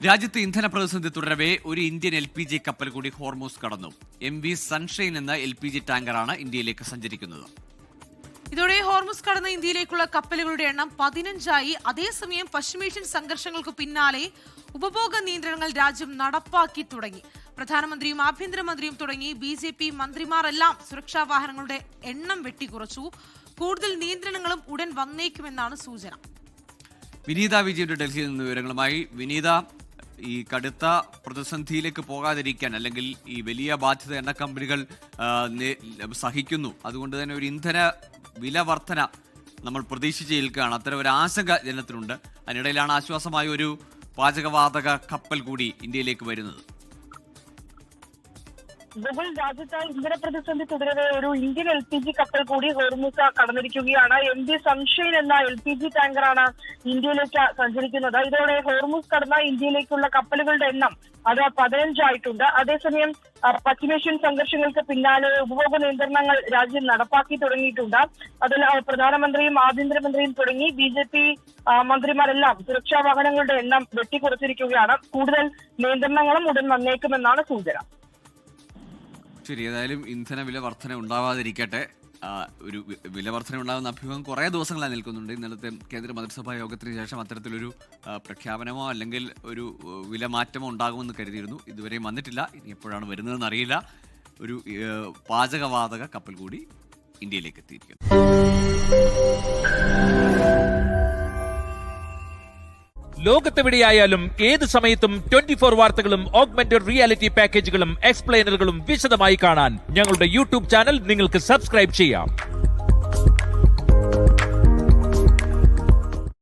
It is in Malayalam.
രാജ്യത്ത് ഇന്ധന പ്രതിസന്ധി തുടരവേ ഒരു ഇന്ത്യൻ LPG കപ്പൽ കൂടി ഹോർമൂസ് കടന്നു. MV സൺഷൈൻ എന്ന LPG ടാങ്കറാണ് ഇന്ത്യയിലേക്ക് സഞ്ചരിക്കുന്നത്. ഇതോടെ ഹോർമുസ് കടന്ന ഇന്ത്യയിലേക്കുള്ള കപ്പലുകളുടെ എണ്ണം 15ആയി. അതേസമയം പശ്ചിമേഷ്യൻ സംഘർഷങ്ങൾക്ക് പിന്നാലെ ഉപഭോഗ നിയന്ത്രണങ്ങൾ രാജ്യം നടപ്പാക്കി തുടങ്ങി. പ്രധാനമന്ത്രിയും ആഭ്യന്തരമന്ത്രിയും തുടങ്ങി BJP മന്ത്രിമാരെല്ലാം സുരക്ഷാ വാഹനങ്ങളുടെ എണ്ണം വെട്ടിക്കുറച്ചു. കൂടുതൽ നിയന്ത്രണങ്ങളും ഉടൻ വന്നേക്കുമെന്നാണ് സൂചന. വിനീത വിജയന്റെ ഡൽഹിയിൽ നിന്ന് വിവരങ്ങളുമായി. വിനീത, ഈ കടുത്ത പ്രതിസന്ധിയിലേക്ക് പോകാതിരിക്കാൻ അല്ലെങ്കിൽ ഈ വലിയ ബാധ്യത എണ്ണ കമ്പനികൾ സഹിക്കുന്നു, അതുകൊണ്ട് തന്നെ ഒരു ഇന്ധന വില വർധന നമ്മൾ പ്രതീക്ഷിച്ച് നിൽക്കുകയാണ്. അത്തരം ഒരു ആശങ്ക ജനത്തിനുണ്ട്. അതിനിടയിലാണ് ആശ്വാസമായ ഒരു പാചകവാതക കപ്പൽ കൂടി ഇന്ത്യയിലേക്ക് വരുന്നത്. ഗൂഗിൾ രാജ്യത്ത് ഇന്ധന പ്രതിസന്ധി തുടരവെ ഒരു ഇന്ത്യൻ LPG കപ്പൽ കൂടി ഹോർമുസ് കടന്നിരിക്കുകയാണ്. MV സൺഷൈൻ എന്ന LPG ടാങ്കറാണ് ഇന്ത്യയിലേക്ക് സഞ്ചരിക്കുന്നത്. ഇതോടെ ഹോർമുസ് കടന്ന ഇന്ത്യയിലേക്കുള്ള കപ്പലുകളുടെ എണ്ണം അത് 15 ആയിട്ടുണ്ട്. അതേസമയം പശ്ചിമേഷ്യൻ സംഘർഷങ്ങൾക്ക് പിന്നാലെ ഉപഭോഗ നിയന്ത്രണങ്ങൾ രാജ്യം നടപ്പാക്കി തുടങ്ങിയിട്ടുണ്ട്. അതിൽ പ്രധാനമന്ത്രിയും ആഭ്യന്തരമന്ത്രിയും തുടങ്ങി BJP മന്ത്രിമാരെല്ലാം സുരക്ഷാ വാഹനങ്ങളുടെ എണ്ണം വെട്ടിക്കുറച്ചിരിക്കുകയാണ്. കൂടുതൽ നിയന്ത്രണങ്ങളും ഉടൻ വന്നേക്കുമെന്നാണ് സൂചന. ശരി, ഏതായാലും ഇന്ധന വില വർധന ഉണ്ടാവാതിരിക്കട്ടെ. ഒരു വില വർധന ഉണ്ടാകുന്ന അഭ്യൂഹം കുറേ ദിവസങ്ങളായി നിൽക്കുന്നുണ്ട്. ഇന്നലത്തെ കേന്ദ്ര മന്ത്രിസഭാ യോഗത്തിന് ശേഷം അത്തരത്തിലൊരു പ്രഖ്യാപനമോ അല്ലെങ്കിൽ ഒരു വില മാറ്റമോ ഉണ്ടാകുമെന്ന് കരുതിയിരുന്നു. ഇതുവരെയും വന്നിട്ടില്ല. ഇനി എപ്പോഴാണ് വരുന്നതെന്ന് അറിയില്ല. ഒരു പാചകവാതക കപ്പൽ കൂടി ഇന്ത്യയിലേക്ക് എത്തിയിരിക്കുന്നു. ലോകത്തെവിടെയായാലും ഏത് സമയത്തും 24 വാർത്തകളും ഓഗ്മെന്റഡ് റിയാലിറ്റി പാക്കേജുകളും എക്സ്പ്ലെയിനറുകളും വിശദമായി കാണാൻ ഞങ്ങളുടെ YouTube ചാനൽ നിങ്ങൾക്ക് സബ്സ്ക്രൈബ് ചെയ്യാം.